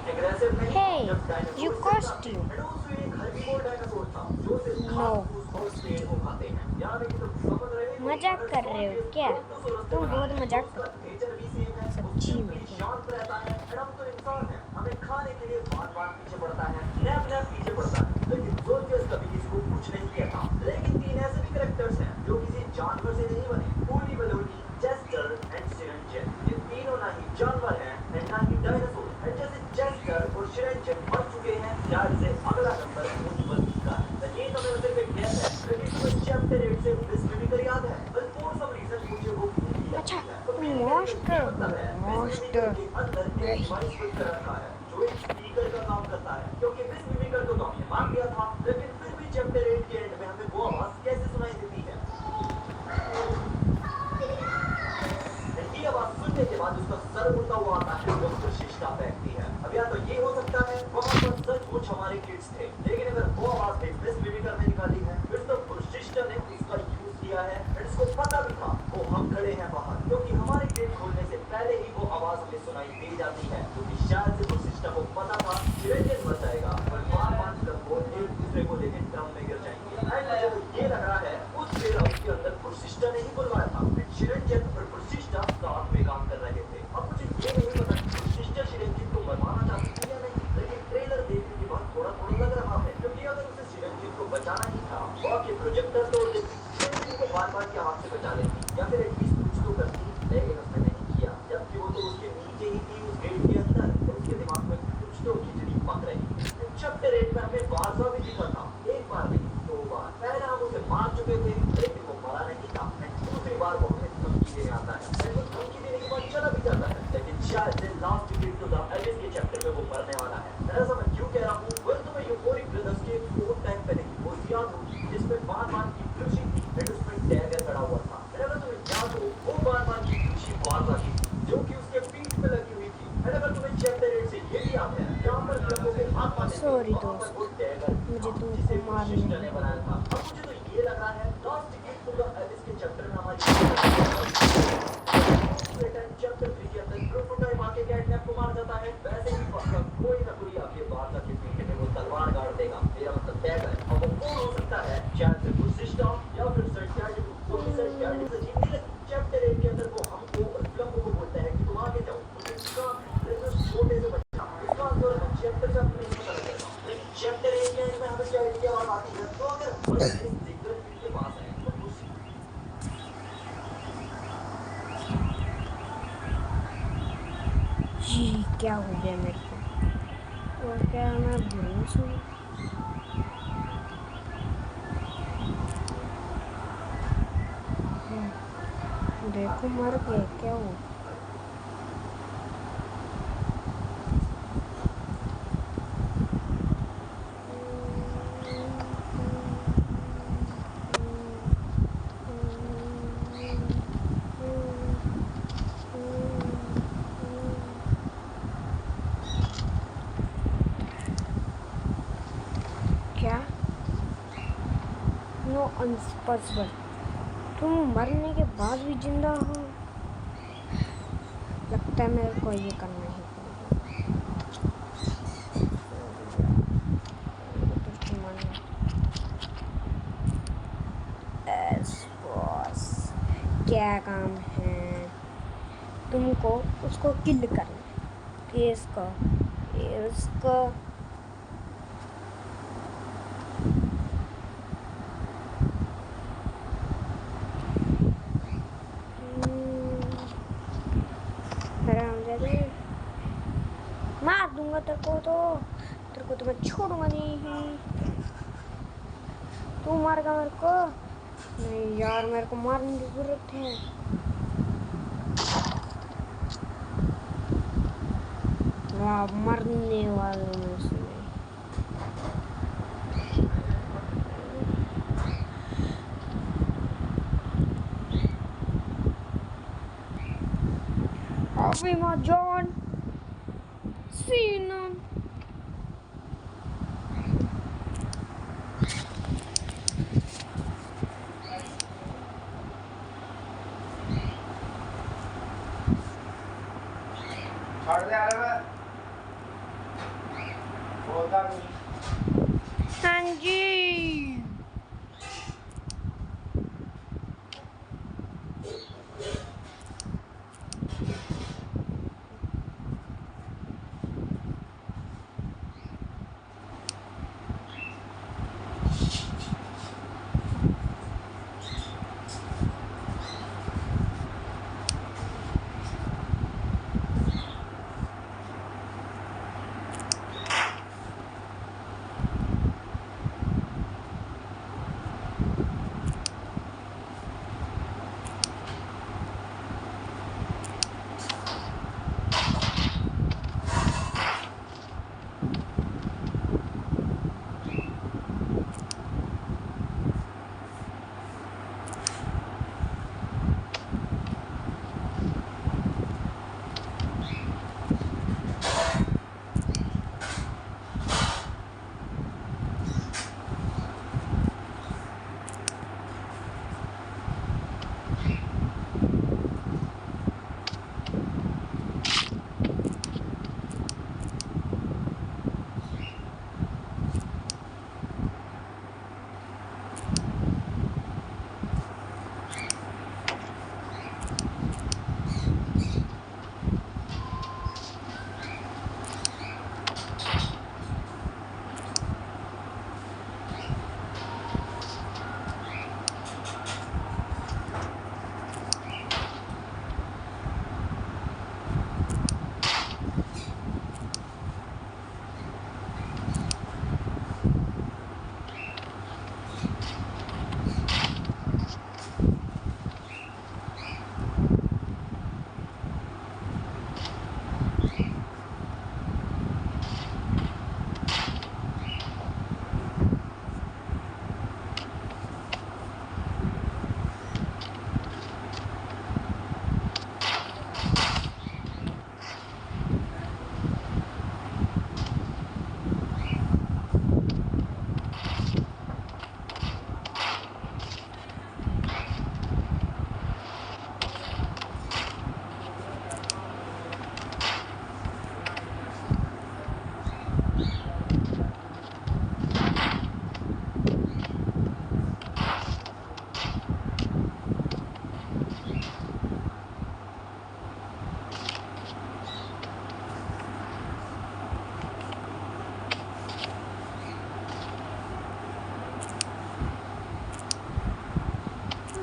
Hey, your costume. No costume. मजाक कर रहे हो क्या? तुम बहुत मजाक करते हो सच्ची में क्या? हम तो इंसान हैं, हमें खाने के लिए बार बार पीछे पड़ता है, नैप नैप पीछे पड़ता है, लेकिन जोरजस कभी किसी को कुछ नहीं कहता। लेकिन तीन ऐसे भी कैरेक्टर्स हैं जो किसी जानवर से नहीं बने, पूरी बलूनी, जेस्टर एंड शिरंजन। ये तीनों ना ही जानवर हैं एंड ना ही डायनासोर। एंड जैसे जेस्टर और शिरंजन मर चुके हैं, यार से अगला नंबर उन पर लिखा है। ये तो मेरा सिर्फ एक गैस है, लेकिन तुम्हें चैप्टर 8 से मिस मिमिक्री याद है? बस फॉर सम रीजन मुझे वो मूवी याद अच्छा, नहीं है। तो तुम मेरे कहने का मॉन्स्टर ये हो। मतलब है, मिस मिमिक्री मॉन्स्टर के अंदर एक डिवाइस फिट कर रखा है जो एक स्पीकर का काम करता है, क्योंकि मिस मिमिकर को तो हमने मान लिया था, लेकिन फिर भी चैप्टर 8 के एंड में हमें वो आवाज कैसे सुनाई देती है? ये आवाज सुनने के बाद उसका सर उड़ता हुआ आता है, वो प्रशिष्टा फेंकती है। अब या तो ये हो सकता है वहां पर सचमुच हमारे किड्स थे, लेकिन अगर वो आवाज भी मिस मिमिकर ने निकाली है, फिर तो प्रशिष्टा ने उसका यूज किया है। और इसको पता भी था वो हम खड़े हैं बाहर, क्योंकि हमारे गेट खोलने से पहले ही वो आवाज हमें सुनाई दे जाती है, क्योंकि शायद से प्रशिष्टा को पता था चिरंजन मर जाएगा और बार पांच वो एक दूसरे को लेकर ड्रम में गिर जाएंगे। एंड मुझे तो ये लग रहा है उस वेयर हाउस के अंदर प्रशिष्टा ने ही बुलवाया था। चिरंजन और प्रशिष्टा साथ में काम कर रहे थे। अब मुझे ये नहीं पता कि प्रशिष्टा चिरंजन को मरवाना चाहती थी या नहीं, लेकिन ट्रेलर देखने के बाद थोड़ा थोड़ा लग रहा है, क्योंकि अगर उसे चिरंजन को बचाना ही था वो आके प्रोजेक्टर तोड़ देती, चिरंजन को बार बार के हाथ से बचा लेती, या फिर एटलीस्ट कुछ तो करती, लेकिन उसने नहीं किया, जबकि वो तो उसके नीचे ही थी उस गेट के अंदर, और उसके दिमाग में कुछ तो खिचड़ी पक रही थी। चैप्टर 8 में हमें वारसा भी दिखा था, एक बार नहीं दो बार। पहले हम उसे मार चुके थे, लेकिन वो मरा नहीं था। दूसरी बार वो हमें धमकी देने आता है, वो धमकी देने के बाद चला भी जाता है, लेकिन शायद से last ticket to the Alice के चैप्टर में वो मरने वाला है। ऐसा मैं क्यों कह रहा हूँ? वेल, तुम्हें यूफोरिक ब्रदर्स के फोर्थ टाइम पहले की पोस्ट याद होगी, जिसमें बार-बार की खुशी थी, एंड उसमें डैगर खड़ा हुआ था। एंड अगर तुम्हें याद हो, वो बार-बार की खुशी वारसा की थी, जो कि उसके पीठ पे लगी हुई थी। एंड अगर तुम्हें चैप्टर 8 से ये भी याद है, जहाँ पर क्लबों के हाथ बांधे थे, सॉरी वहाँ पर दोस्त, वो डैगर मुझे था, तुमको जिसे मारने प्रशिष्टा ने नहीं बनाया था। दूंगा। अब मुझे तो ये लग रहा है last ticket to the Alice के चैप्टर में हमारी चैप्टर 3 के अंदर क्रोकोडाइल आके कैटनैप को मार जाता है, वैसे ही पक्का कोई ना कोई आके वारसा के पीठ में वो तलवार गाड़ देगा, मेरा मतलब डैगर। अब वो कौन हो सकता है? शायद से प्रशिष्टा या फिर सर्टियाजिक। तो भी सर्टियाजिक से जीतने लगी। चैप्टर 8 के अंदर वो हमको और फ्लम्बो को बोलता है कि तुम आगे जाओ, मुझे काम है, लेकिन उस छोटे से बच्चा, उसका आंसर हमें चैप्टर से नहीं पता लगेगा, लेकिन चैप्टर 8 के एंड में हमें क्या क्या बात आती है? तो अगर बस इस दिग्गज फील्ड के पास है तो जी क्या हो गया मेरे को? और क्या मैं बेहोश हूँ? देखो मर गए क्या हो? क्या? No unpossible. तुम मरने के बाद भी जिंदा हो? लगता है मेरे को ये करना ही बॉस। क्या काम है तुमको? उसको किल करना है, इसको मार दूंगा तेरे को तो मैं छोड़ूंगा नहीं। तू मारेगा मेरे को? नहीं यार, मेरे को मारने की जरूरत है। वाह, मरने वालों में से अभी माँ जॉन सीना। छोड़ दे यार। बोलता नहीं। हाँ जी।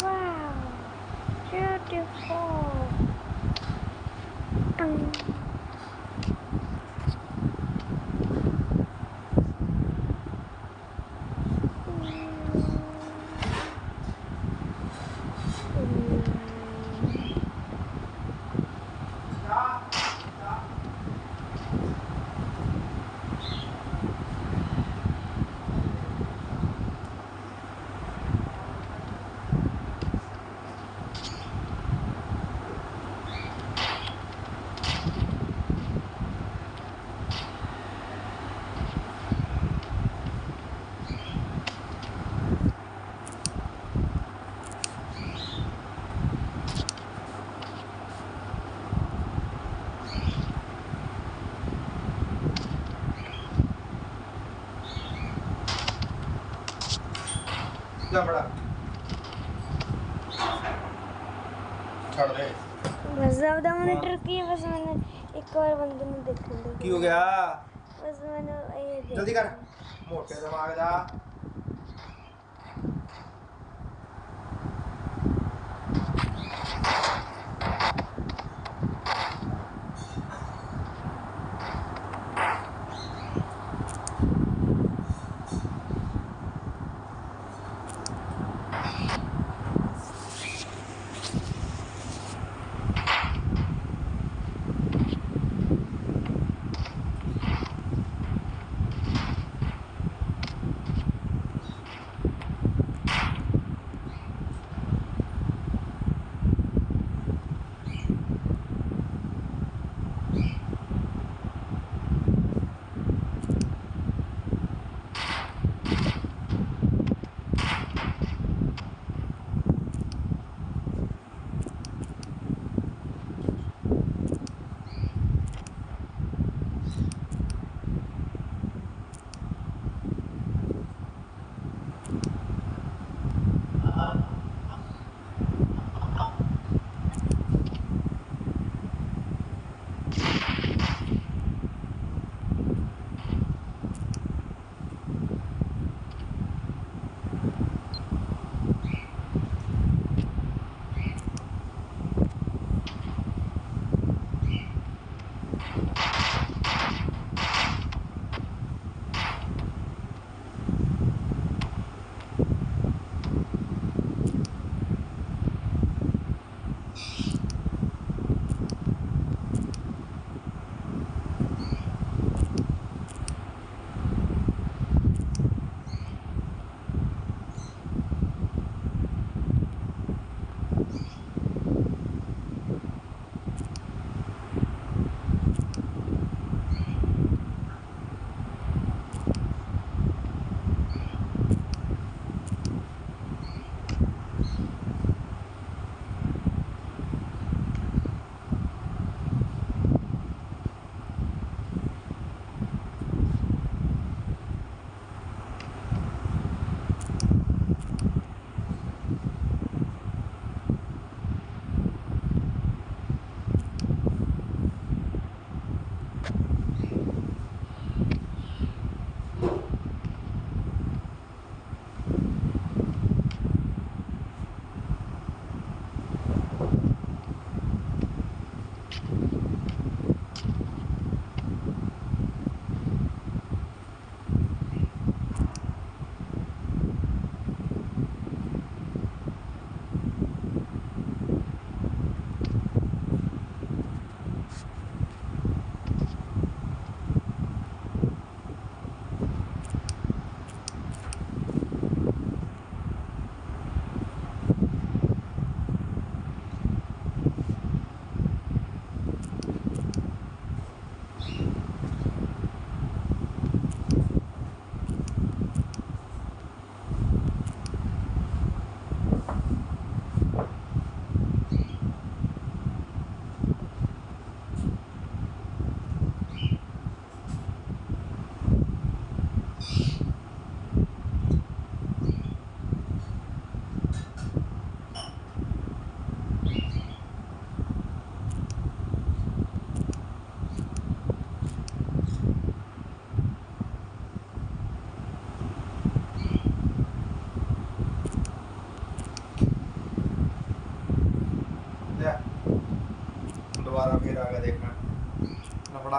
Wow, beautiful. जा बड़ा छोड़ दे बस ज़्यादा मॉनिटर की बस मैंने एक और बंदे ने देख लिया। की हो गया बस मैंने ये देख जल्दी कर मोटे दिमाग दा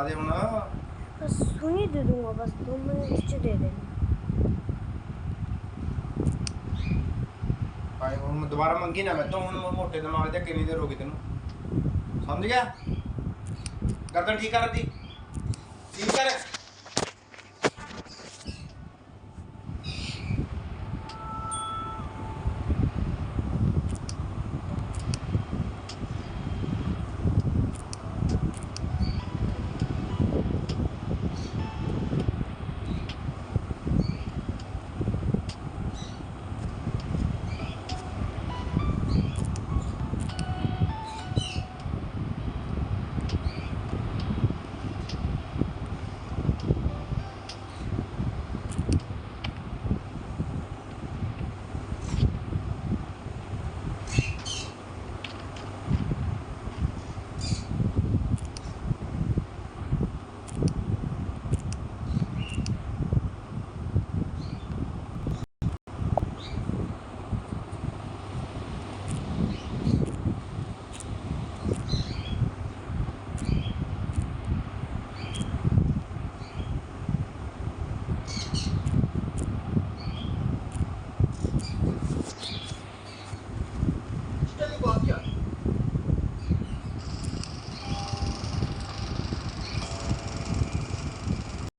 दे हुण बस सुनी दे दूंगा, बस 2 मिनट च दे देना। भाई हुण दोबारा मंगी ना मैं तो हुण मोटे दिमाग दे किन्नी देर हो गई तेनू समझ गया। गर्दन ठीक कर दी ठीक कर